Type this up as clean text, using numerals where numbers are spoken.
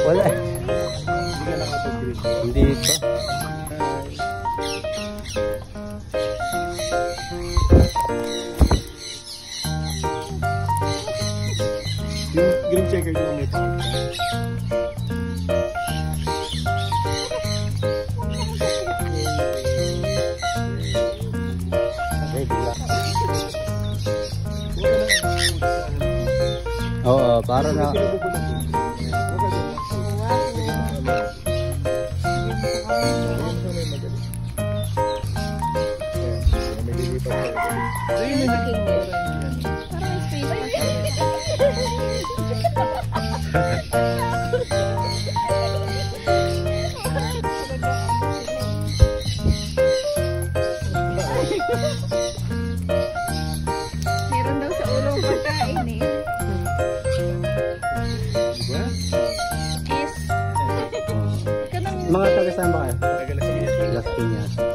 Wala. Hindi ito. Yung green checker yung may pound. Oo, para na. Meron daw sa ulong pagkain eh. Mga taga saan ba kayo? Taga Las Piñas. Las Piñas.